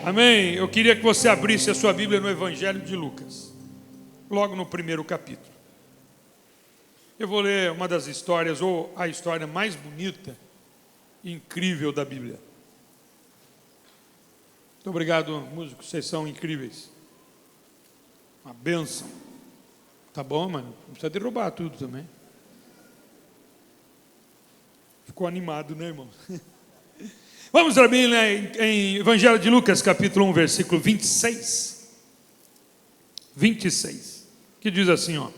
Amém? Eu queria que você abrisse a sua Bíblia no Evangelho de Lucas, logo no primeiro capítulo. Eu vou ler uma das histórias, ou a história mais bonita e incrível da Bíblia. Muito obrigado, músicos, vocês são incríveis. Uma bênção. Tá bom, mano? Não precisa derrubar tudo também. Ficou animado, né, irmão? Vamos abrir, né, em Evangelho de Lucas, capítulo 1, versículo 26. 26, que diz assim, ó.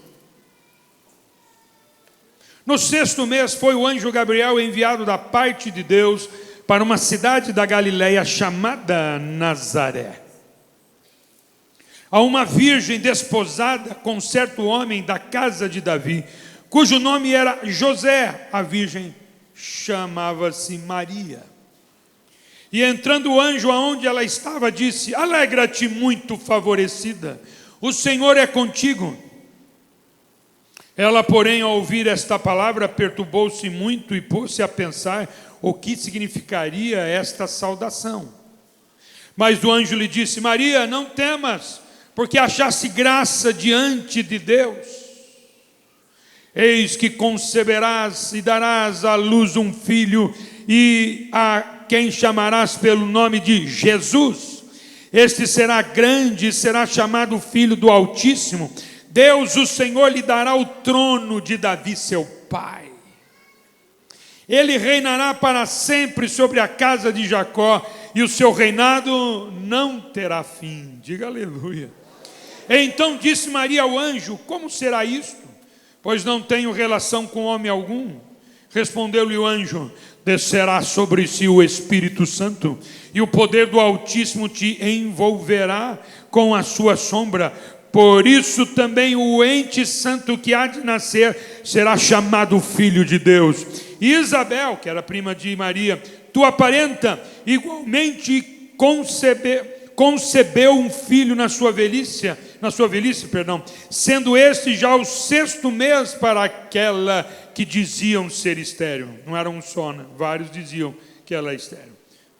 No 6º mês foi o anjo Gabriel enviado da parte de Deus para uma cidade da Galileia chamada Nazaré, a uma virgem desposada com certo homem da casa de Davi, cujo nome era José. A virgem chamava-se Maria. E entrando o anjo aonde ela estava, disse: alegra-te, muito favorecida, o Senhor é contigo. Ela, porém, ao ouvir esta palavra, perturbou-se muito e pôs-se a pensar o que significaria esta saudação. Mas o anjo lhe disse: Maria, não temas, porque achaste graça diante de Deus. Eis que conceberás e darás à luz um filho, e a quem chamarás pelo nome de Jesus. Este será grande e será chamado Filho do Altíssimo. Deus, o Senhor, lhe dará o trono de Davi, seu pai. Ele reinará para sempre sobre a casa de Jacó, e o seu reinado não terá fim. Diga aleluia. Então disse Maria ao anjo: como será isto? Pois não tenho relação com homem algum. Respondeu-lhe o anjo: descerá sobre si o Espírito Santo, e o poder do Altíssimo te envolverá com a sua sombra. Por isso também o ente santo que há de nascer será chamado Filho de Deus. E Isabel, que era prima de Maria, tua parenta, igualmente concebeu um filho na sua velhice, sendo este já o 6º mês para aquela que diziam ser estéril. Não era um só, né? Vários diziam que ela é estéril.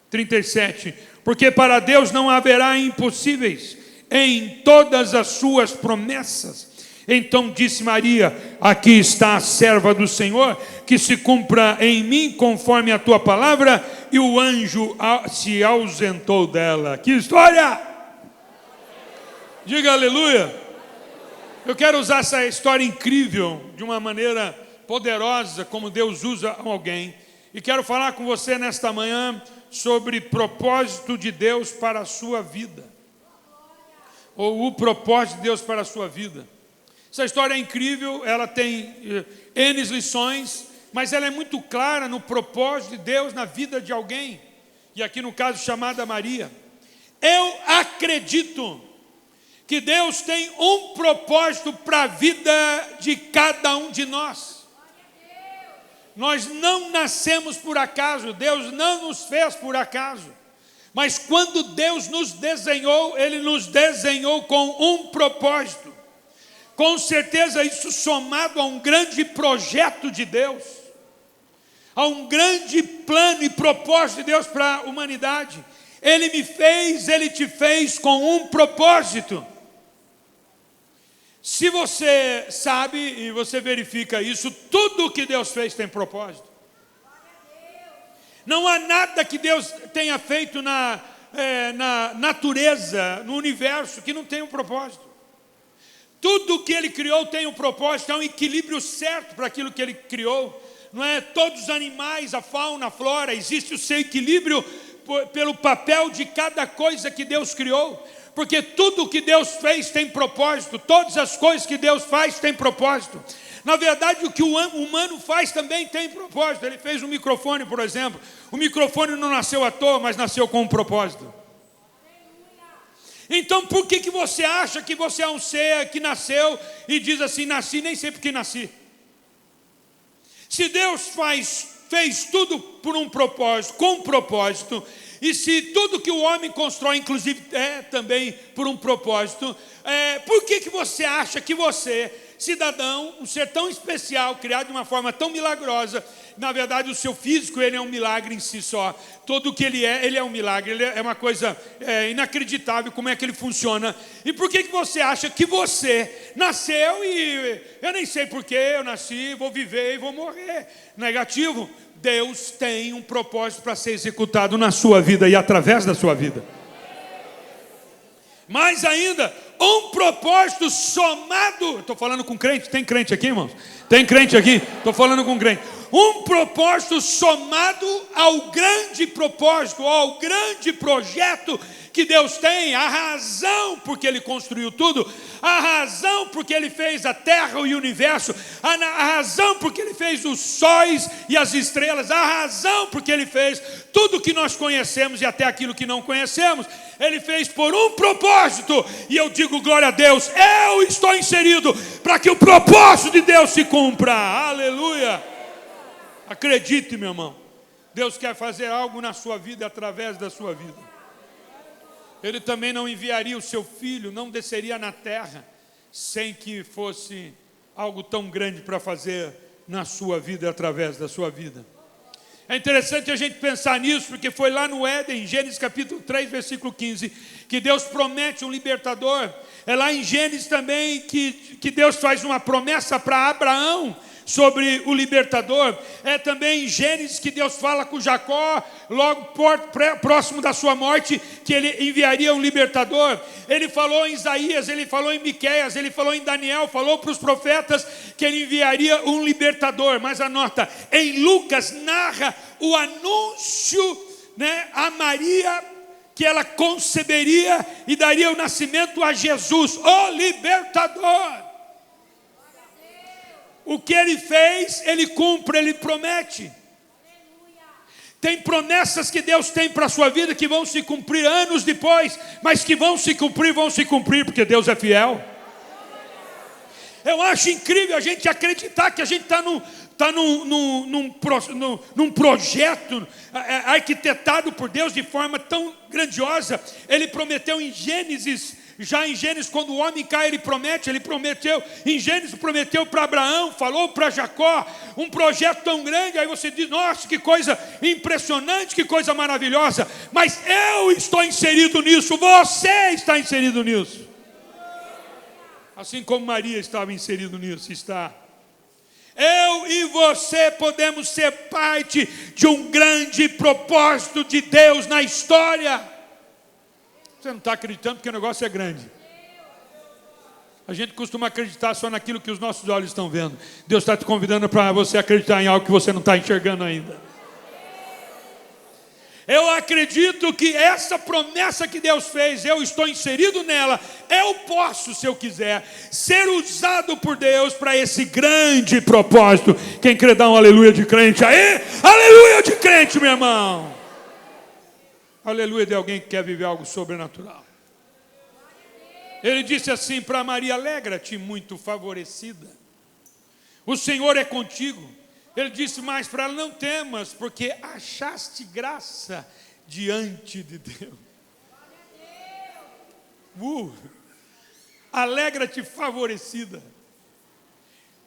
37, porque para Deus não haverá impossíveis em todas as suas promessas. Então disse Maria: aqui está a serva do Senhor, que se cumpra em mim conforme a tua palavra. E o anjo se ausentou dela. Que história! Diga aleluia. Eu quero usar essa história incrível de uma maneira poderosa, como Deus usa alguém. E quero falar com você nesta manhã sobre propósito de Deus para a sua vida. Ou o propósito de Deus para a sua vida. Essa história é incrível, ela tem N lições, mas ela é muito clara no propósito de Deus na vida de alguém. E aqui no caso chamada Maria. Eu acredito que Deus tem um propósito para a vida de cada um de nós. Nós não nascemos por acaso, Deus não nos fez por acaso. Mas quando Deus nos desenhou, Ele nos desenhou com um propósito. Com certeza isso somado a um grande projeto de Deus, a um grande plano e propósito de Deus para a humanidade. Ele me fez, Ele te fez com um propósito. Se você sabe e você verifica isso, tudo que Deus fez tem propósito. Não há nada que Deus tenha feito na natureza, no universo, que não tenha um propósito. Tudo que Ele criou tem um propósito, há um equilíbrio certo para aquilo que Ele criou. Não é? Todos os animais, a fauna, a flora, existe o seu equilíbrio pelo papel de cada coisa que Deus criou. Porque tudo que Deus fez tem propósito, todas as coisas que Deus faz têm propósito. Na verdade, o que o humano faz também tem propósito. Ele fez um microfone, por exemplo. O microfone não nasceu à toa, mas nasceu com um propósito. Então, por que você acha que você é um ser que nasceu e diz assim, nasci, nem sei porque nasci? Se Deus fez tudo por um propósito, com um propósito, e se tudo que o homem constrói, inclusive, é também por um propósito, por que você acha que você, cidadão, um ser tão especial, criado de uma forma tão milagrosa, Na verdade, o seu físico, ele é um milagre em si só. Tudo o que ele é um milagre. Ele é uma coisa inacreditável como é que ele funciona. E por que você acha que você nasceu e eu nem sei por que eu nasci, vou viver e vou morrer? Negativo. Deus tem um propósito para ser executado na sua vida e através da sua vida. Mais ainda, um propósito somado. Estou falando com crente. Tem crente aqui, irmãos? Tem crente aqui? Estou falando com crente. Um propósito somado ao grande propósito, ao grande projeto que Deus tem. A razão porque Ele construiu tudo, a razão porque Ele fez a terra e o universo, a razão porque Ele fez os sóis e as estrelas, a razão porque Ele fez tudo que nós conhecemos e até aquilo que não conhecemos. Ele fez por um propósito, e eu digo glória a Deus, eu estou inserido para que o propósito de Deus se cumpra. Aleluia. Acredite, meu irmão, Deus quer fazer algo na sua vida através da sua vida. Ele também não enviaria o seu filho, não desceria na terra sem que fosse algo tão grande para fazer na sua vida e através da sua vida. É interessante a gente pensar nisso, porque foi lá no Éden, em Gênesis capítulo 3, versículo 15, que Deus promete um libertador. É lá em Gênesis também que Deus faz uma promessa para Abraão sobre o libertador. É também em Gênesis que Deus fala com Jacó, logo próximo da sua morte, que ele enviaria um libertador. Ele falou em Isaías, ele falou em Miqueias, ele falou em Daniel, falou para os profetas que ele enviaria um libertador. Mas anota, em Lucas narra o anúncio, a Maria, que ela conceberia e daria o nascimento a Jesus, o libertador. O que ele fez, ele cumpre, ele promete. Tem promessas que Deus tem para a sua vida que vão se cumprir anos depois, mas que vão se cumprir, porque Deus é fiel. Eu acho incrível a gente acreditar que a gente está num projeto arquitetado por Deus de forma tão grandiosa. Ele prometeu em Gênesis. Já em Gênesis, quando o homem cai, ele prometeu, em Gênesis prometeu para Abraão, falou para Jacó, um projeto tão grande, aí você diz, nossa, que coisa impressionante, que coisa maravilhosa, mas eu estou inserido nisso, você está inserido nisso, assim como Maria estava inserido nisso, está. Eu e você podemos ser parte de um grande propósito de Deus na história. Você não está acreditando porque o negócio é grande. A gente costuma acreditar só naquilo que os nossos olhos estão vendo. Deus está te convidando para você acreditar em algo que você não está enxergando ainda. Eu acredito que essa promessa que Deus fez, eu estou inserido nela, eu posso, se eu quiser, ser usado por Deus para esse grande propósito. Quem crê dá um aleluia de crente aí? Aleluia de crente, meu irmão. Aleluia de alguém que quer viver algo sobrenatural. Ele disse assim para Maria, alegra-te, muito favorecida. O Senhor é contigo. Ele disse mais para ela, não temas, porque achaste graça diante de Deus. Alegra-te, favorecida.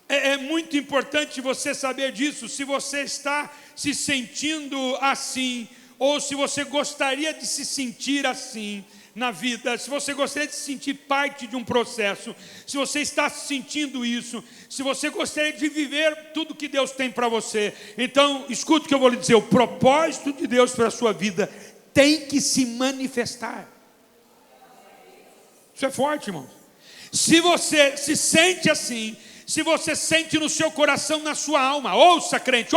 É muito importante você saber disso. Se você está se sentindo assim, ou se você gostaria de se sentir assim na vida, se você gostaria de se sentir parte de um processo, se você está sentindo isso, se você gostaria de viver tudo que Deus tem para você, então escute o que eu vou lhe dizer, o propósito de Deus para a sua vida tem que se manifestar. Isso é forte, irmão. Se você se sente assim, se você sente no seu coração, na sua alma, ouça crente,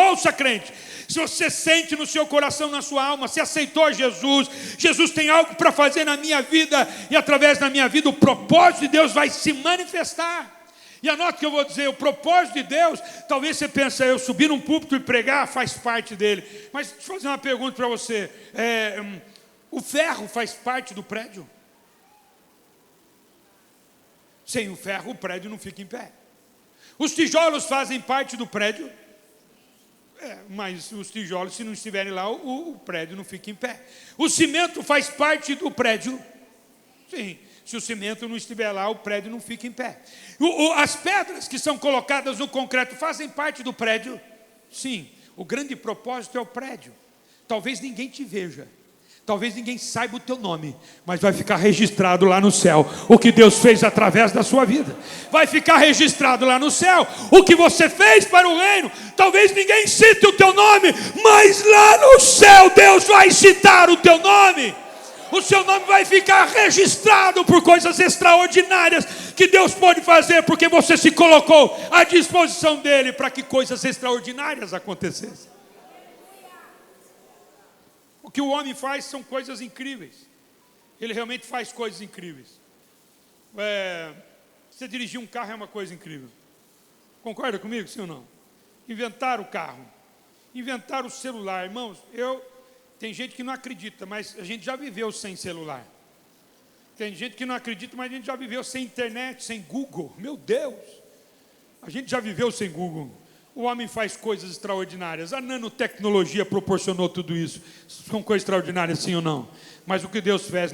se você sente no seu coração, na sua alma, se aceitou Jesus, Jesus tem algo para fazer na minha vida, e através da minha vida o propósito de Deus vai se manifestar. E anota o que eu vou dizer, o propósito de Deus, talvez você pense, eu subir num púlpito e pregar, faz parte dele, mas deixa eu fazer uma pergunta para você, o ferro faz parte do prédio? Sem o ferro o prédio não fica em pé. Os tijolos fazem parte do prédio? Mas os tijolos, se não estiverem lá, o prédio não fica em pé. O cimento faz parte do prédio? Sim. Se o cimento não estiver lá, o prédio não fica em pé. As pedras que são colocadas no concreto fazem parte do prédio? Sim. O grande propósito é o prédio. Talvez ninguém te veja, talvez ninguém saiba o teu nome, mas vai ficar registrado lá no céu o que Deus fez através da sua vida. Vai ficar registrado lá no céu o que você fez para o reino. Talvez ninguém cite o teu nome, mas lá no céu Deus vai citar o teu nome. O seu nome vai ficar registrado por coisas extraordinárias que Deus pode fazer, porque você se colocou à disposição dele para que coisas extraordinárias acontecessem. O que o homem faz são coisas incríveis. Ele realmente faz coisas incríveis. Você dirigir um carro é uma coisa incrível. Concorda comigo, sim ou não? Inventar o carro, inventar o celular. Irmãos, tem gente que não acredita, mas a gente já viveu sem celular. Tem gente que não acredita, mas a gente já viveu sem internet, sem Google. Meu Deus! A gente já viveu sem Google. O homem faz coisas extraordinárias. A nanotecnologia proporcionou tudo isso. São coisas extraordinárias, sim ou não? Mas o que Deus faz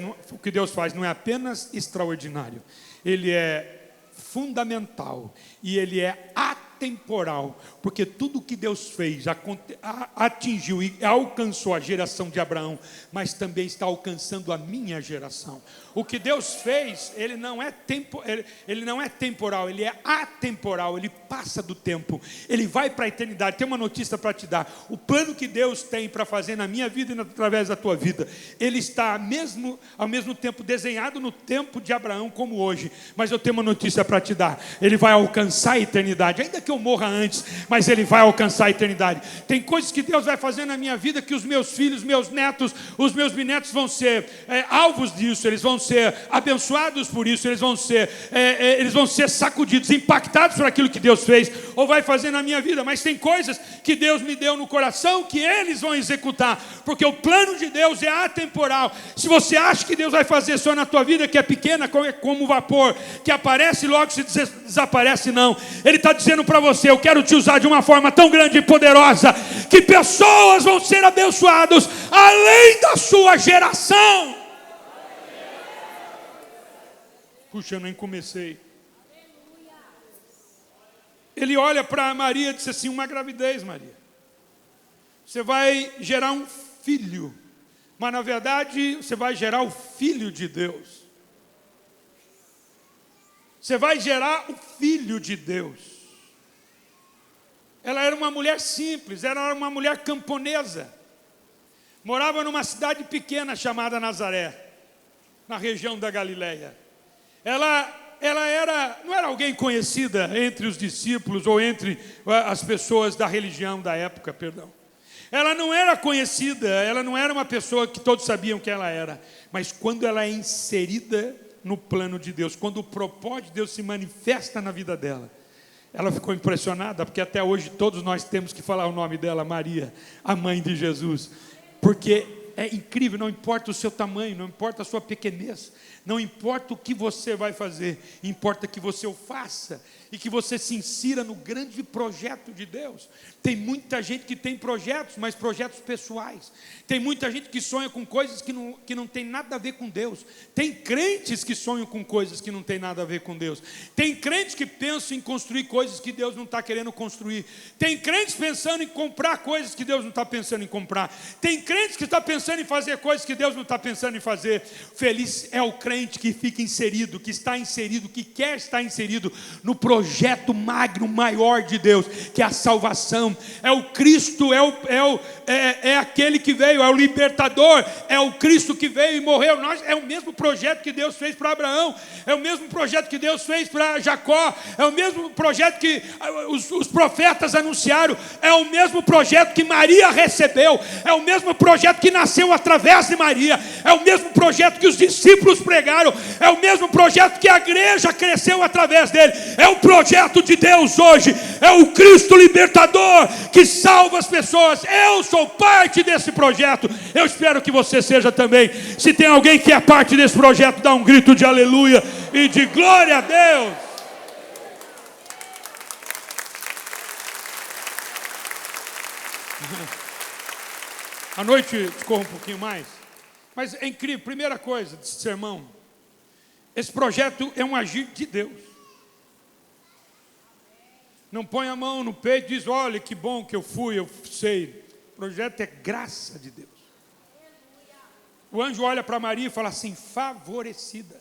não é apenas extraordinário. Ele é fundamental e ele é atemporal, porque tudo o que Deus fez atingiu e alcançou a geração de Abraão, mas também está alcançando a minha geração. O que Deus fez, ele não é temporal, ele é atemporal, ele passa do tempo, ele vai para a eternidade. Tem uma notícia para te dar: o plano que Deus tem para fazer na minha vida e através da tua vida, ele está ao mesmo tempo desenhado no tempo de Abraão como hoje. Mas eu tenho uma notícia para te dar: ele vai alcançar a eternidade, ainda que eu morra antes, mas ele vai alcançar a eternidade. Tem coisas que Deus vai fazer na minha vida que os meus filhos, meus netos, os meus bisnetos vão ser alvos disso, eles vão ser abençoados por isso, eles vão ser sacudidos, impactados por aquilo que Deus fez ou vai fazer na minha vida. Mas tem coisas que Deus me deu no coração que eles vão executar, porque o plano de Deus é atemporal. Se você acha que Deus vai fazer só na tua vida, que é pequena como vapor, que aparece e logo se desaparece, não. Ele está dizendo para você: eu quero te usar de uma forma tão grande e poderosa que pessoas vão ser abençoadas além da sua geração. Puxa, eu nem comecei. Ele olha para Maria e disse assim: uma gravidez, Maria. Você vai gerar um filho, mas na verdade você vai gerar o Filho de Deus. Você vai gerar o Filho de Deus. Ela era uma mulher simples, era uma mulher camponesa. Morava numa cidade pequena chamada Nazaré, na região da Galileia. Ela não era alguém conhecida entre os discípulos ou entre as pessoas da religião da época, perdão. Ela não era conhecida, ela não era uma pessoa que todos sabiam quem ela era. Mas quando ela é inserida no plano de Deus, quando o propósito de Deus se manifesta na vida dela, ela ficou impressionada, porque até hoje todos nós temos que falar o nome dela, Maria, a mãe de Jesus. Porque é incrível, não importa o seu tamanho, não importa a sua pequenez, não importa o que você vai fazer, importa que você o faça e que você se insira no grande projeto de Deus. Tem muita gente que tem projetos, mas projetos pessoais. Tem muita gente que sonha com coisas que não tem nada a ver com Deus. Tem crentes que sonham com coisas que não tem nada a ver com Deus. Tem crentes que pensam em construir coisas que Deus não está querendo construir. Tem crentes pensando em comprar coisas que Deus não está pensando em comprar. Tem crentes que estão pensando em fazer coisas que Deus não está pensando em fazer. Feliz é o crente que fica inserido, que está inserido, que quer estar inserido no projeto magno, maior de Deus, que é a salvação. É o Cristo, é aquele que veio, é o libertador, é o Cristo que veio e morreu. É o mesmo projeto que Deus fez para Abraão, é o mesmo projeto que Deus fez para Jacó, é o mesmo projeto que os profetas anunciaram, é o mesmo projeto que Maria recebeu, é o mesmo projeto que nasceu através de Maria, é o mesmo projeto que os discípulos pregaram, é o mesmo projeto que a igreja cresceu através dele. É o projeto de Deus hoje, é o Cristo libertador que salva as pessoas. Eu sou parte desse projeto, eu espero que você seja também. Se tem alguém que é parte desse projeto, dá um grito de aleluia e de glória a Deus. À noite discorro um pouquinho mais, mas é incrível. Primeira coisa desse sermão: esse projeto é um agir de Deus. Não põe a mão no peito e diz, olha que bom que eu fui, eu sei. O projeto é graça de Deus. O anjo olha para Maria e fala assim, favorecida.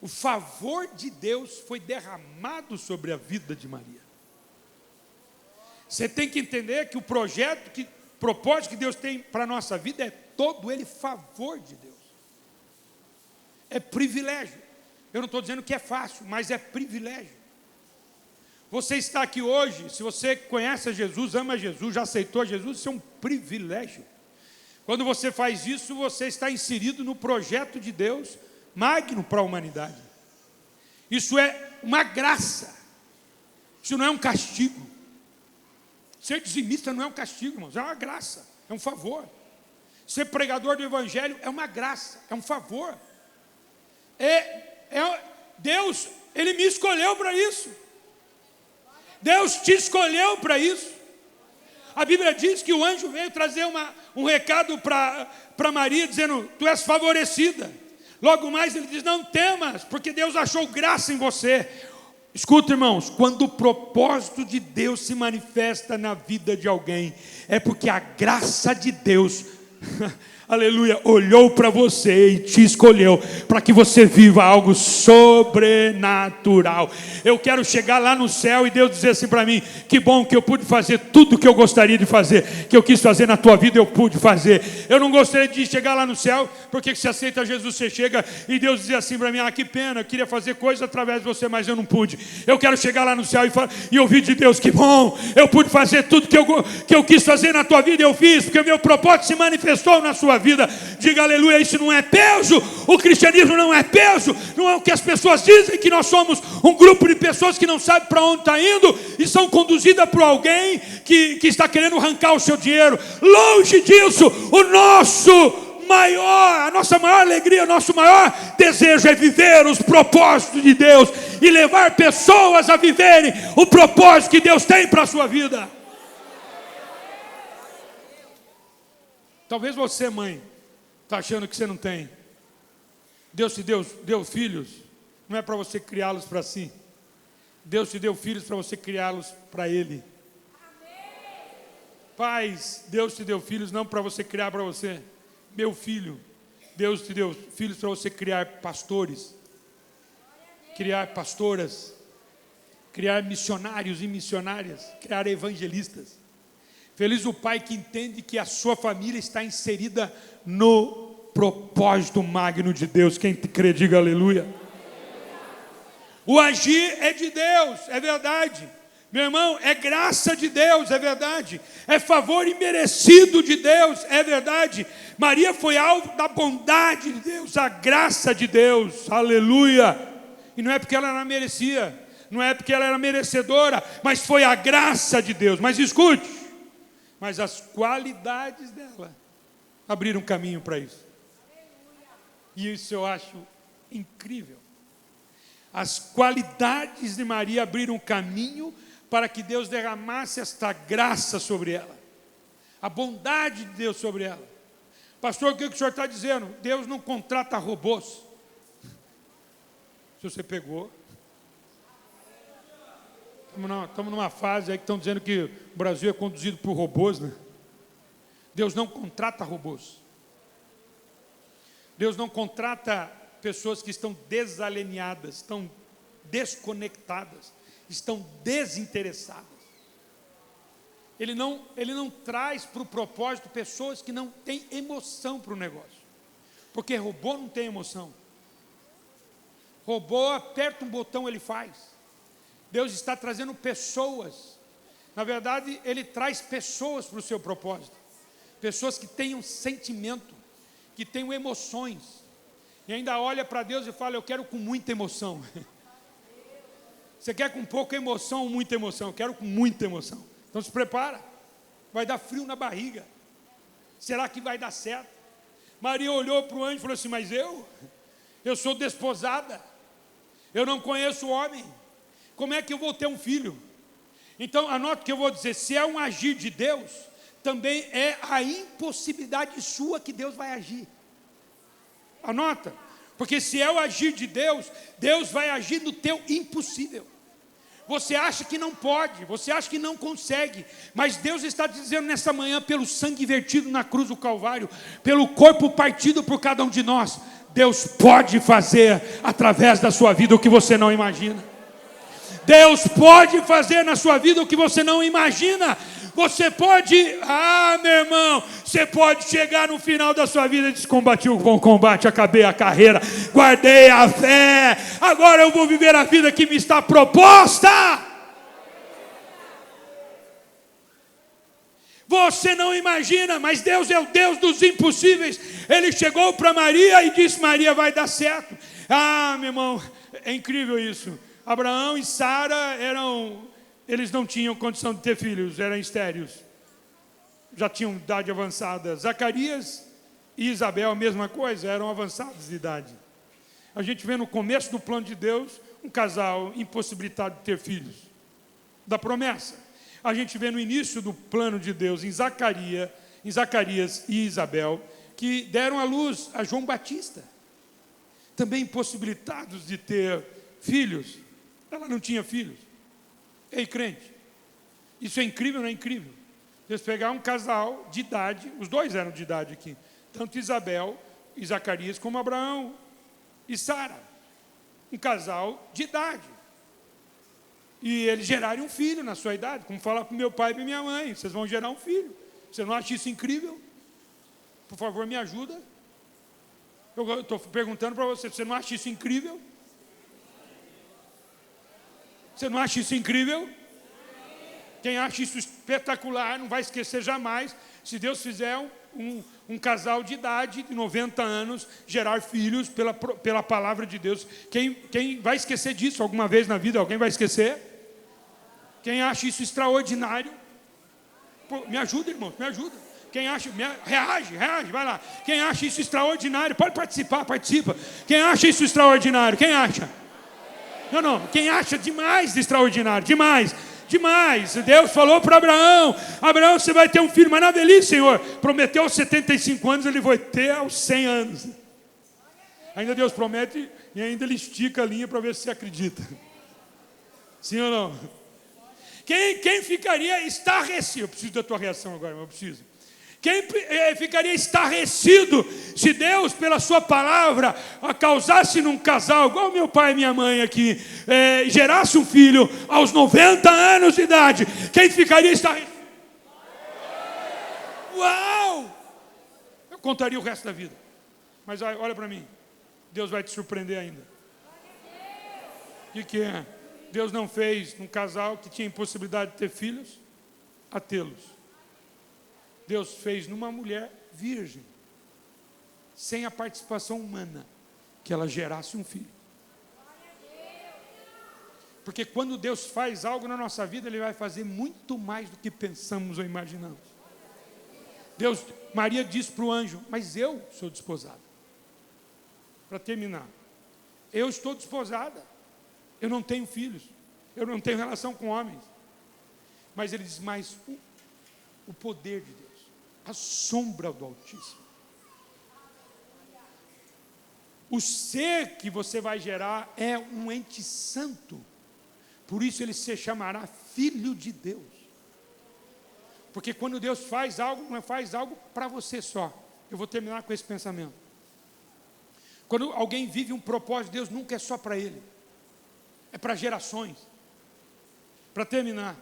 O favor de Deus foi derramado sobre a vida de Maria. Você tem que entender que o propósito que Deus tem para a nossa vida é todo ele favor de Deus. É privilégio. Eu não estou dizendo que é fácil, mas é privilégio. Você está aqui hoje, se você conhece Jesus, ama Jesus, já aceitou Jesus, isso é um privilégio. Quando você faz isso, você está inserido no projeto de Deus magno para a humanidade. Isso é uma graça. Isso não é um castigo. Ser dizimista não é um castigo, irmãos, é uma graça, é um favor. Ser pregador do Evangelho é uma graça, é um favor. Deus, Ele me escolheu para isso. Deus te escolheu para isso. A Bíblia diz que o anjo veio trazer um recado para Maria, dizendo, tu és favorecida. Logo mais ele diz, não temas, porque Deus achou graça em você. Escuta, irmãos, quando o propósito de Deus se manifesta na vida de alguém, é porque a graça de Deus, aleluia, olhou para você e te escolheu para que você viva algo sobrenatural. Eu quero chegar lá no céu e Deus dizer assim para mim, que bom que eu pude fazer tudo que eu gostaria de fazer, que eu quis fazer na tua vida, eu pude fazer. Eu não gostaria de chegar lá no céu, porque se aceita Jesus, você chega e Deus diz assim para mim, que pena, eu queria fazer coisas através de você, mas eu não pude. Eu quero chegar lá no céu e ouvir de Deus, que bom, eu pude fazer tudo que eu quis fazer na tua vida, eu fiz, porque o meu propósito se manifestou na sua vida. Diga aleluia, isso não é peso. O cristianismo não é peso. Não é o que as pessoas dizem, que nós somos um grupo de pessoas que não sabem para onde está indo e são conduzidas por alguém que está querendo arrancar o seu dinheiro. Longe disso. A nossa maior alegria, o nosso maior desejo é viver os propósitos de Deus e levar pessoas a viverem o propósito que Deus tem para a sua vida. Talvez você, mãe, está achando que você não tem. Deus te deu filhos, não é para você criá-los para si. Deus te deu filhos para você criá-los para Ele. Pais, Deus te deu filhos não para você criar para você. Meu filho, Deus te deu filhos para você criar pastores, criar pastoras, criar missionários e missionárias, criar evangelistas. Feliz o pai que entende que a sua família está inserida no propósito magno de Deus. Quem crê, diga aleluia. O agir é de Deus, é verdade. Meu irmão, é graça de Deus, é verdade. É favor imerecido de Deus, é verdade. Maria foi alvo da bondade de Deus, a graça de Deus, aleluia. E não é porque ela não merecia, não é porque ela era merecedora, mas foi a graça de Deus. Mas escute, mas as qualidades dela abriram caminho para isso. E isso eu acho incrível. As qualidades de Maria abriram caminho para que Deus derramasse esta graça sobre ela. A bondade de Deus sobre ela. Pastor, o que o senhor está dizendo? Deus não contrata robôs. Se você pegou. Estamos numa fase aí que estão dizendo que o Brasil é conduzido por robôs, né? Deus não contrata robôs. Deus não contrata pessoas que estão desalinhadas, estão desconectadas, estão desinteressadas. Ele não traz para o propósito pessoas que não têm emoção para o negócio. Porque robô não tem emoção. Robô aperta um botão, ele faz. Deus está trazendo pessoas. Na verdade, Ele traz pessoas para o seu propósito. Pessoas que tenham sentimento, que tenham emoções. E ainda olha para Deus e fala, eu quero com muita emoção. Você quer com pouca emoção ou muita emoção? Eu quero com muita emoção. Então se prepara. Vai dar frio na barriga. Será que vai dar certo? Maria olhou para o anjo e falou assim, mas eu sou desposada. Eu não conheço o homem. Como é que eu vou ter um filho? Então, anote o que eu vou dizer. Se é um agir de Deus, também é a impossibilidade sua que Deus vai agir. Anota. Porque se é o agir de Deus, Deus vai agir no teu impossível. Você acha que não pode, você acha que não consegue, mas Deus está dizendo nessa manhã, pelo sangue vertido na cruz do Calvário, pelo corpo partido por cada um de nós, Deus pode fazer através da sua vida o que você não imagina. Deus pode fazer na sua vida o que você não imagina. Você pode, meu irmão, você pode chegar no final da sua vida e dizer: combati o bom combate, acabei a carreira, guardei a fé, agora eu vou viver a vida que me está proposta. Você não imagina, mas Deus é o Deus dos impossíveis. Ele chegou para Maria e disse: Maria, vai dar certo. Meu irmão, é incrível isso. Abraão e Sara eles não tinham condição de ter filhos, eram estéreis. Já tinham idade avançada. Zacarias e Isabel, a mesma coisa, eram avançados de idade. A gente vê no começo do plano de Deus, um casal impossibilitado de ter filhos, da promessa. A gente vê no início do plano de Deus, em Zacarias e Isabel, que deram à luz a João Batista, também impossibilitados de ter filhos. Ela não tinha filhos. Ei, crente, isso é incrível ou não é incrível? Deus pegar um casal de idade, os dois eram de idade aqui, tanto Isabel e Zacarias como Abraão e Sara, um casal de idade, e eles gerarem um filho na sua idade, como falar para o meu pai e para minha mãe: vocês vão gerar um filho. Você não acha isso incrível? Por favor, me ajuda. Eu estou perguntando para você não acha isso incrível? Você não acha isso incrível? Quem acha isso espetacular não vai esquecer jamais, se Deus fizer um casal de idade, de 90 anos, gerar filhos pela palavra de Deus. Quem vai esquecer disso alguma vez na vida? Alguém vai esquecer? Quem acha isso extraordinário? Pô, me ajuda, irmão, me ajuda. Quem acha, reage, vai lá. Quem acha isso extraordinário, pode participar, participa. Quem acha isso extraordinário? Quem acha? Não, quem acha demais de extraordinário, demais. Deus falou para Abraão: Abraão, você vai ter um filho, mas na velhice, Senhor, prometeu aos 75 anos, ele vai ter aos 100 anos. Ainda Deus promete e ainda ele estica a linha para ver se você acredita. Sim ou não? Quem ficaria estarrecido? Eu preciso da tua reação agora, mas eu preciso. Quem ficaria estarrecido se Deus, pela sua palavra, causasse num casal, igual meu pai e minha mãe aqui, gerasse um filho aos 90 anos de idade? Quem ficaria estarrecido? Uau! Eu contaria o resto da vida. Mas olha para mim, Deus vai te surpreender ainda. O que é? Deus não fez um casal que tinha impossibilidade de ter filhos a tê-los. Deus fez numa mulher virgem, sem a participação humana, que ela gerasse um filho. Porque quando Deus faz algo na nossa vida, Ele vai fazer muito mais do que pensamos ou imaginamos. Maria disse para o anjo: mas eu sou desposada. Para terminar, eu estou desposada, eu não tenho filhos, eu não tenho relação com homens. Mas ele diz: mas o poder de Deus, a sombra do Altíssimo, o ser que você vai gerar é um ente santo, por isso ele se chamará Filho de Deus. Porque quando Deus faz algo, não faz algo para você só. Eu vou terminar com esse pensamento. Quando alguém vive um propósito de Deus, nunca é só para ele, é para gerações. Para terminar,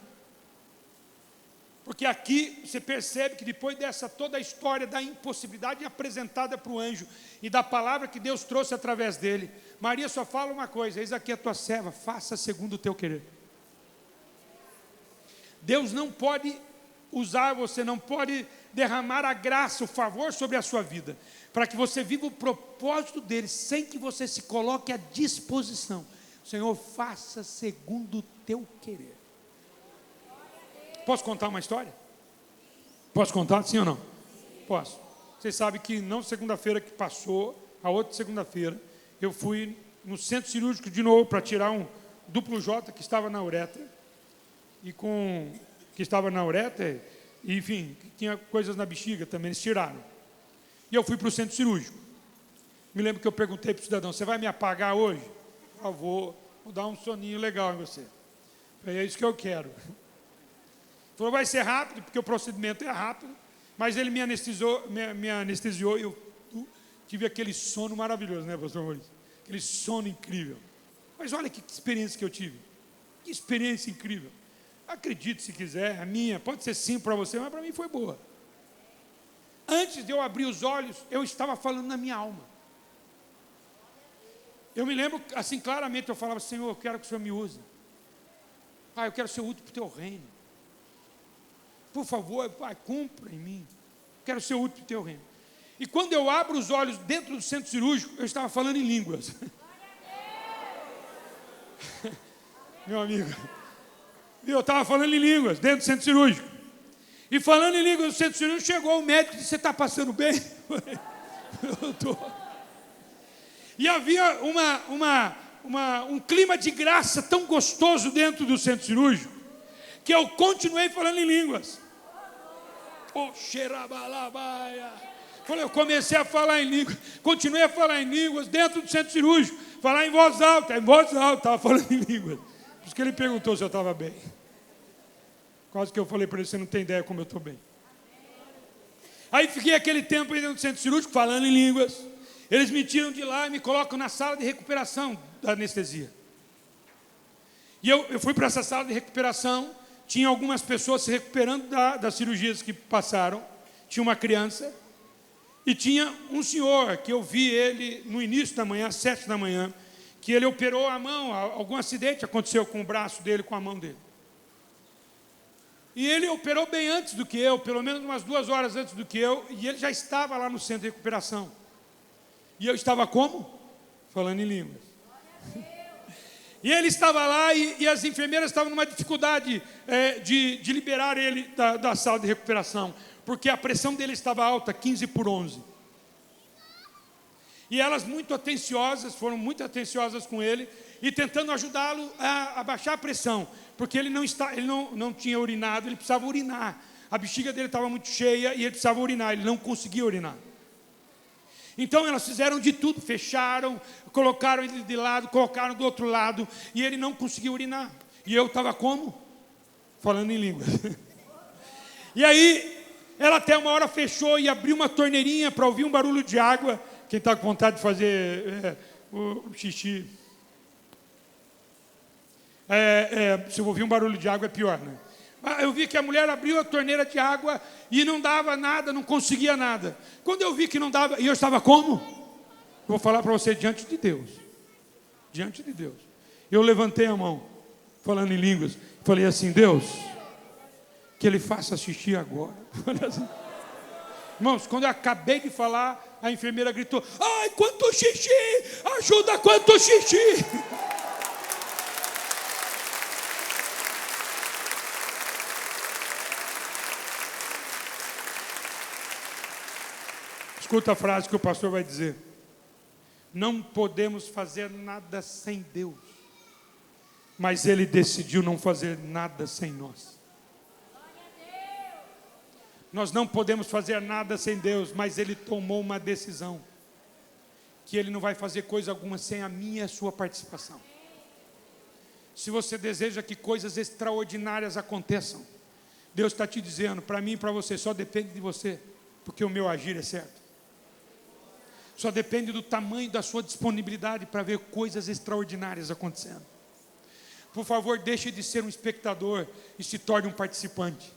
porque aqui você percebe que depois dessa toda a história da impossibilidade apresentada para o anjo e da palavra que Deus trouxe através dele, Maria só fala uma coisa: eis aqui a tua serva, faça segundo o teu querer. Deus não pode usar você, não pode derramar a graça, o favor sobre a sua vida, para que você viva o propósito dele, sem que você se coloque à disposição. Senhor, faça segundo o teu querer. Posso contar uma história? Posso contar, sim ou não? Posso. Vocês sabem que não segunda-feira que passou, a outra segunda-feira, eu fui no centro cirúrgico de novo para tirar um duplo J que estava na uretra. E enfim, tinha coisas na bexiga também, eles tiraram. E eu fui para o centro cirúrgico. Me lembro que eu perguntei para o cidadão: você vai me apagar hoje? Eu vou dar um soninho legal em você. É isso que eu quero. Falou, vai ser rápido, porque o procedimento é rápido, mas ele me anestesiou e eu tive aquele sono maravilhoso, né, pastor Maurício? Aquele sono incrível. Mas olha que experiência que eu tive. Que experiência incrível. Acredite se quiser, a minha, pode ser sim para você, mas para mim foi boa. Antes de eu abrir os olhos, eu estava falando na minha alma. Eu me lembro, assim, claramente, eu falava, Senhor, eu quero que o Senhor me use. Pai, eu quero ser útil para o Teu reino. Por favor, Pai, cumpra em mim. Eu quero ser útil para o Teu reino. E quando eu abro os olhos dentro do centro cirúrgico, eu estava falando em línguas. Meu amigo, eu estava falando em línguas dentro do centro cirúrgico. E falando em línguas do centro cirúrgico, chegou o médico e disse, você está passando bem? Eu estou. E havia um clima de graça tão gostoso dentro do centro cirúrgico, que eu continuei falando em línguas. Eu comecei a falar em línguas, continuei a falar em línguas dentro do centro cirúrgico, falar em voz alta, estava falando em línguas. Por isso que ele perguntou se eu estava bem. Quase que eu falei para ele, você não tem ideia como eu estou bem. Aí fiquei aquele tempo aí dentro do centro cirúrgico, falando em línguas. Eles me tiram de lá e me colocam na sala de recuperação da anestesia. E eu fui para essa sala de recuperação, tinha algumas pessoas se recuperando das cirurgias que passaram, tinha uma criança, e tinha um senhor, que eu vi ele no início da manhã, às 7 da manhã, que ele operou a mão, algum acidente aconteceu com o braço dele, com a mão dele. E ele operou bem antes do que eu, pelo menos umas 2 horas antes do que eu, e ele já estava lá no centro de recuperação. E eu estava como? Falando em línguas. E ele estava lá e as enfermeiras estavam numa dificuldade de liberar ele da sala de recuperação, porque a pressão dele estava alta, 15/11. E elas foram muito atenciosas com ele, e tentando ajudá-lo a baixar a pressão, porque ele não tinha urinado, ele precisava urinar. A bexiga dele estava muito cheia e ele precisava urinar, ele não conseguia urinar. Então elas fizeram de tudo, fecharam, colocaram ele de lado, colocaram do outro lado, e ele não conseguia urinar. E eu estava como? Falando em línguas. E aí, ela até uma hora fechou e abriu uma torneirinha para ouvir um barulho de água. Quem está com vontade de fazer o xixi? Se eu ouvir um barulho de água é pior, né? Eu vi que a mulher abriu a torneira de água e não dava nada, não conseguia nada. Quando eu vi que não dava, e eu estava como? Vou falar para você, diante de Deus. Diante de Deus. Eu levantei a mão, falando em línguas, falei assim, Deus, que ele faça xixi agora. Assim. Irmãos, quando eu acabei de falar, a enfermeira gritou, ai, quanto xixi, ajuda, quanto xixi. Escuta a frase que o pastor vai dizer. Não podemos fazer nada sem Deus, mas Ele decidiu não fazer nada sem nós. Nós não podemos fazer nada sem Deus, mas Ele tomou uma decisão, que Ele não vai fazer coisa alguma sem a minha e a sua participação. Se você deseja que coisas extraordinárias aconteçam, Deus está te dizendo, para mim e para você, só depende de você, porque o meu agir é certo. Só depende do tamanho da sua disponibilidade para ver coisas extraordinárias acontecendo. Por favor, deixe de ser um espectador e se torne um participante.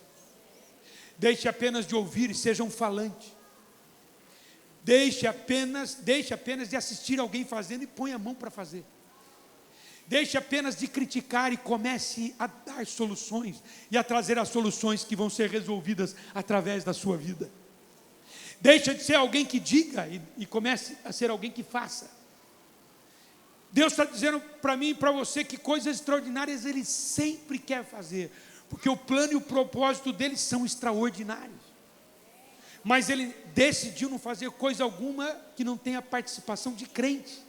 Deixe apenas de ouvir e seja um falante. Deixe apenas de assistir alguém fazendo e põe a mão para fazer. Deixe apenas de criticar e comece a dar soluções e a trazer as soluções que vão ser resolvidas através da sua vida. Deixa de ser alguém que diga e comece a ser alguém que faça. Deus está dizendo para mim e para você que coisas extraordinárias Ele sempre quer fazer, porque o plano e o propósito dele são extraordinários. Mas Ele decidiu não fazer coisa alguma que não tenha participação de crente,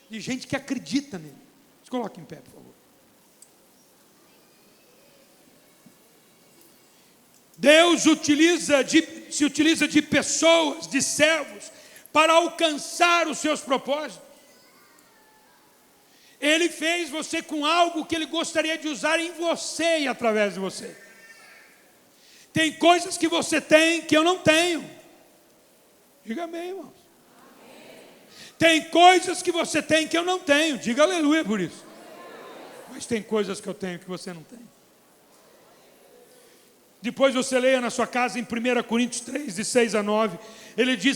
de gente que acredita nele. Se coloque em pé, por favor. Deus se utiliza de pessoas, de servos, para alcançar os seus propósitos. Ele fez você com algo que Ele gostaria de usar em você e através de você. Tem coisas que você tem que eu não tenho. Diga amém, irmãos. Tem coisas que você tem que eu não tenho. Diga aleluia por isso. Mas tem coisas que eu tenho que você não tem. Depois você leia na sua casa em 1 Coríntios 3, de 6 a 9.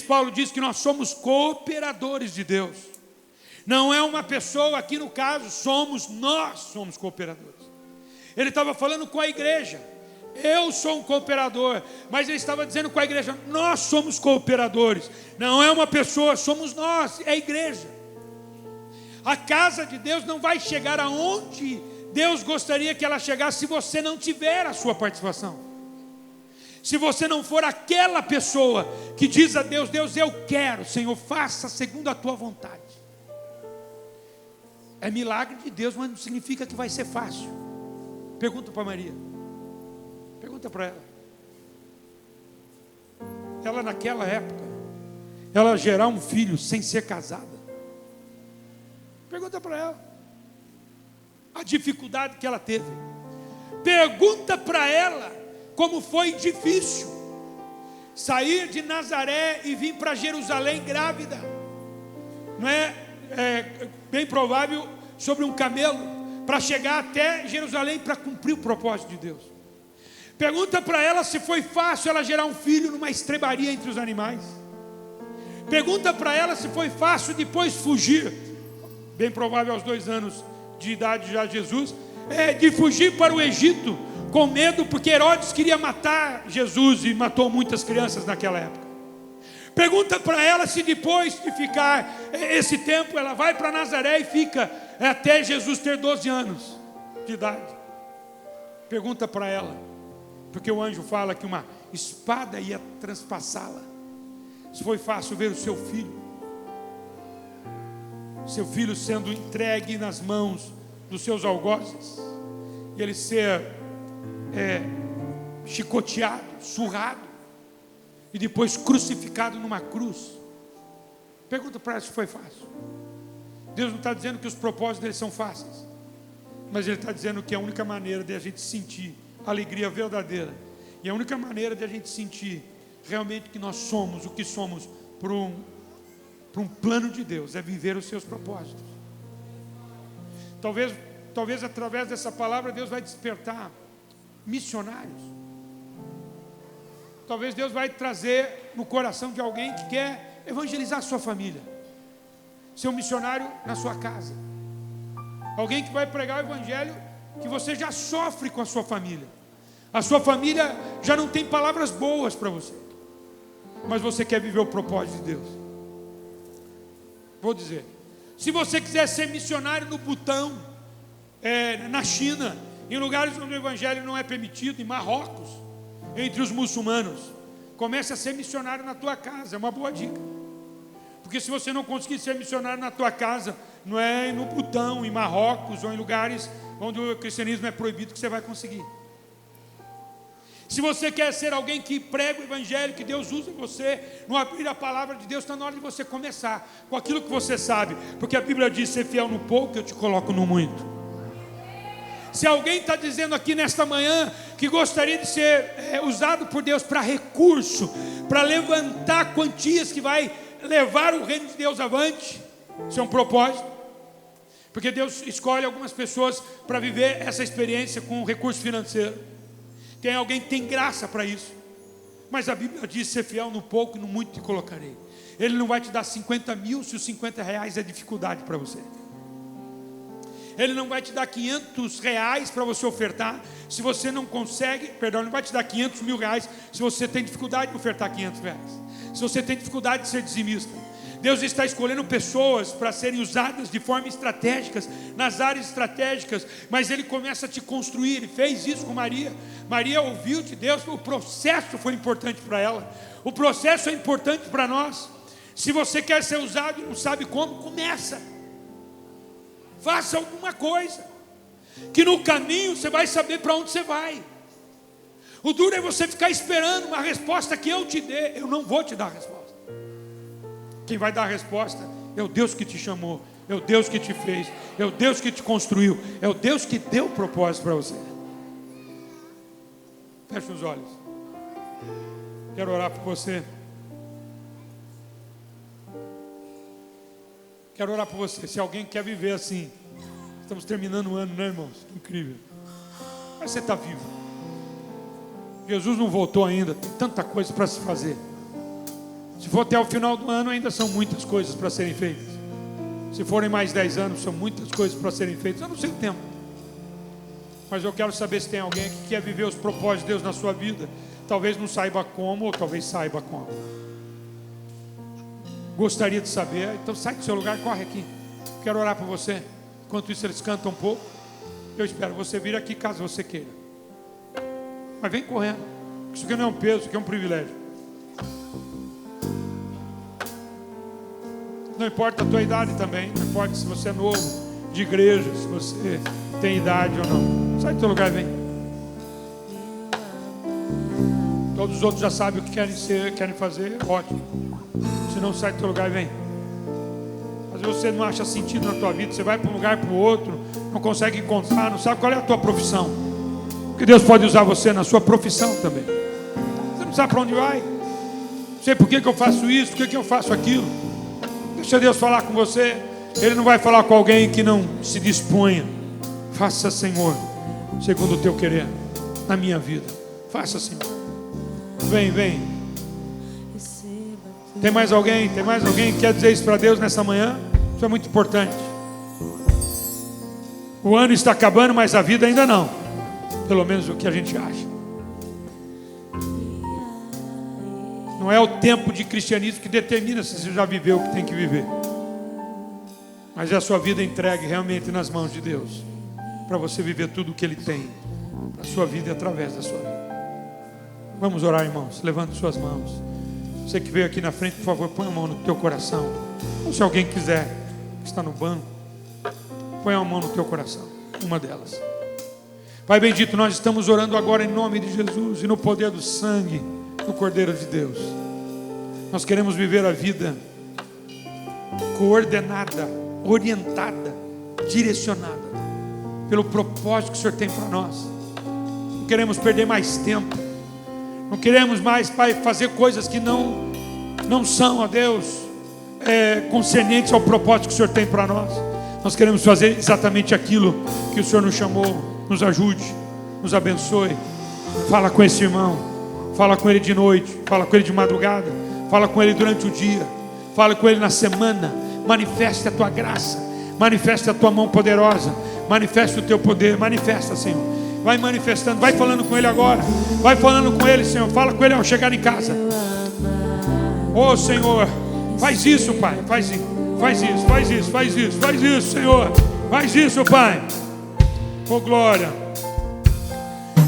Paulo diz que nós somos cooperadores de Deus. Não é uma pessoa, aqui no caso, nós somos cooperadores. Ele estava falando com a igreja. Eu sou um cooperador, mas ele estava dizendo com a igreja, nós somos cooperadores. Não é uma pessoa, somos nós, é a igreja. A casa de Deus não vai chegar aonde Deus gostaria que ela chegasse se você não tiver a sua participação. Se você não for aquela pessoa que diz a Deus, Deus, eu quero, Senhor, faça segundo a tua vontade. É milagre de Deus, mas não significa que vai ser fácil. Pergunta para Maria. Pergunta para ela. Ela naquela época, ela gerar um filho sem ser casada. Pergunta para ela. A dificuldade que ela teve. Pergunta para ela como foi difícil sair de Nazaré e vir para Jerusalém grávida. Não é bem provável sobre um camelo para chegar até Jerusalém para cumprir o propósito de Deus. Pergunta para ela se foi fácil ela gerar um filho numa estrebaria entre os animais. Pergunta para ela se foi fácil depois fugir, bem provável aos 2 anos de idade já Jesus, de fugir para o Egito com medo porque Herodes queria matar Jesus e matou muitas crianças naquela época. Pergunta para ela se depois de ficar esse tempo ela vai para Nazaré e fica até Jesus ter 12 anos de idade. Pergunta para ela, porque o anjo fala que uma espada ia transpassá-la. Se foi fácil ver o seu filho sendo entregue nas mãos dos seus algozes, e ele ser chicoteado, surrado, e depois crucificado numa cruz. Pergunta para ela se foi fácil. Deus não está dizendo que os propósitos dele são fáceis, mas Ele está dizendo que a única maneira de a gente sentir alegria verdadeira, e a única maneira de a gente sentir realmente que nós somos o que somos para um plano de Deus, é viver os seus propósitos. Talvez através dessa palavra Deus vai despertar missionários. Talvez Deus vai trazer no coração de alguém que quer evangelizar a sua família, ser um missionário na sua casa, alguém que vai pregar o evangelho que você já sofre com a sua família. A sua família já não tem palavras boas para você, mas você quer viver o propósito de Deus. Vou dizer, se você quiser ser missionário no Butão, na China, em lugares onde o evangelho não é permitido, em Marrocos, entre os muçulmanos, comece a ser missionário na tua casa, é uma boa dica. Porque se você não conseguir ser missionário na tua casa, não é no Butão, em Marrocos ou em lugares onde o cristianismo é proibido que você vai conseguir. Se você quer ser alguém que prega o evangelho, que Deus usa você, no abrir a palavra de Deus, está na hora de você começar com aquilo que você sabe, porque a Bíblia diz: ser fiel no pouco, eu te coloco no muito. Se alguém está dizendo aqui nesta manhã que gostaria de ser usado por Deus para recurso, para levantar quantias que vai levar o reino de Deus avante, isso é um propósito, porque Deus escolhe algumas pessoas para viver essa experiência com recurso financeiro. Tem alguém que tem graça para isso, mas a Bíblia diz: ser fiel no pouco e no muito te colocarei. Ele não vai te dar 50 mil se os 50 reais é dificuldade para você. Ele não vai te dar 500 reais para você ofertar se você não consegue, perdão, ele não vai te dar 500 mil reais se você tem dificuldade de ofertar 500 reais, se você tem dificuldade de ser dizimista. Deus está escolhendo pessoas para serem usadas de forma estratégica, nas áreas estratégicas, mas Ele começa a te construir. Ele fez isso com Maria. Maria ouviu de Deus, o processo foi importante para ela, o processo é importante para nós. Se você quer ser usado e não sabe como, começa. Faça alguma coisa, que no caminho você vai saber para onde você vai. O duro é você ficar esperando uma resposta que eu te dê. Eu não vou te dar a resposta. Quem vai dar a resposta É o Deus que te chamou, é o Deus que te fez, é o Deus que te construiu, é o Deus que deu o propósito para você. Feche os olhos. Quero orar por você. Quero orar por você. Se alguém quer viver assim, estamos terminando o ano, né, irmãos? Incrível. Mas você está vivo. Jesus não voltou ainda, tem tanta coisa para se fazer. Se for até o final do ano, ainda são muitas coisas para serem feitas. Se forem mais 10 anos, são muitas coisas para serem feitas. Eu não sei o tempo. Mas eu quero saber se tem alguém que quer viver os propósitos de Deus na sua vida. Talvez não saiba como, ou talvez saiba como. Gostaria de saber. Então sai do seu lugar e corre aqui. Quero orar por você. Enquanto isso eles cantam um pouco. Eu espero você vir aqui caso você queira. Mas vem correndo. Isso aqui não é um peso, isso aqui é um privilégio. Não importa a tua idade também. Não importa se você é novo, de igreja, se você tem idade ou não. Sai do teu lugar e vem. Todos os outros já sabem o que querem ser, querem fazer. Ótimo. Se não, sai do teu lugar e vem. Às vezes você não acha sentido na tua vida. Você vai para um lugar, para o outro, não consegue encontrar, não sabe qual é a tua profissão. Porque Deus pode usar você na sua profissão também. Você não sabe para onde vai. Não sei por que eu faço isso, por que eu faço aquilo. Deixa Deus falar com você. Ele não vai falar com alguém que não se disponha. Faça, Senhor, segundo o teu querer na minha vida. Faça, Senhor. Vem, vem. Tem mais alguém? Tem mais alguém que quer dizer isso para Deus nessa manhã? Isso é muito importante. O ano está acabando, mas a vida ainda não. Pelo menos o que a gente acha. Não é o tempo de cristianismo que determina se você já viveu o que tem que viver. Mas é a sua vida entregue realmente nas mãos de Deus. Para você viver tudo o que Ele tem para a sua vida e através da sua vida. Vamos orar, irmãos. Levante suas mãos. Você que veio aqui na frente, por favor, põe a mão no teu coração. Ou se alguém quiser, que está no banco, põe a mão no teu coração. Uma delas. Pai bendito, nós estamos orando agora em nome de Jesus e no poder do sangue do Cordeiro de Deus. Nós queremos viver a vida coordenada, orientada, direcionada pelo propósito que o Senhor tem para nós. Não queremos perder mais tempo. Não queremos mais, Pai, fazer coisas que não são, ó Deus, concernentes ao propósito que o Senhor tem para nós. Nós queremos fazer exatamente aquilo que o Senhor nos chamou. Nos ajude, nos abençoe. Fala com esse irmão. Fala com ele de noite. Fala com ele de madrugada. Fala com ele durante o dia. Fala com ele na semana. Manifeste a tua graça. Manifeste a tua mão poderosa. Manifeste o teu poder. Manifesta, Senhor. Vai manifestando. Vai falando com ele agora. Vai falando com ele, Senhor. Fala com ele ao chegar em casa. Oh, Senhor. Faz isso, Pai. Faz isso. Faz isso. Faz isso. Faz isso. Faz isso, Senhor. Faz isso, Pai. Oh, glória.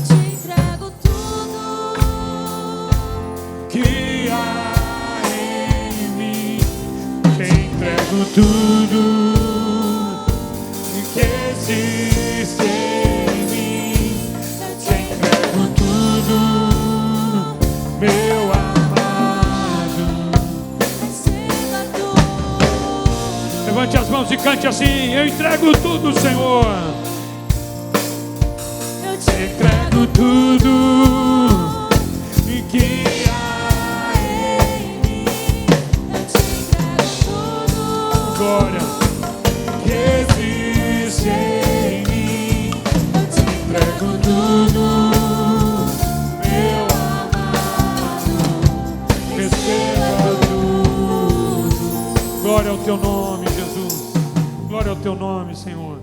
Te entrego tudo Que há em mim. Te entrego tudo que existe em mim. Te entrego tudo, meu amado. receba tudo. Levante as mãos e cante assim: eu entrego tudo, Senhor. Eu te Entrego tudo e que há em mim. Eu te entrego tudo. glória que existe em mim. Eu te Entrego tudo, meu amado. Receba tudo. Glória ao teu nome, Jesus. Glória ao teu nome, Senhor.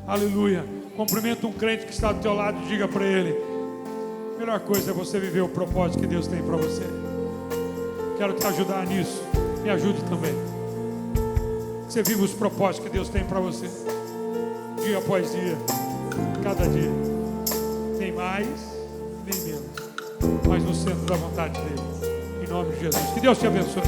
Aleluia. Cumprimenta um crente que está do teu lado e diga para ele: a melhor coisa é você viver o propósito que Deus tem para você. Quero te ajudar nisso. Me ajude também. Você vive os propósitos que Deus tem para você. Dia após dia. Cada dia. Nem mais, nem menos. Mas no centro da vontade dele. Em nome de Jesus. Que Deus te abençoe.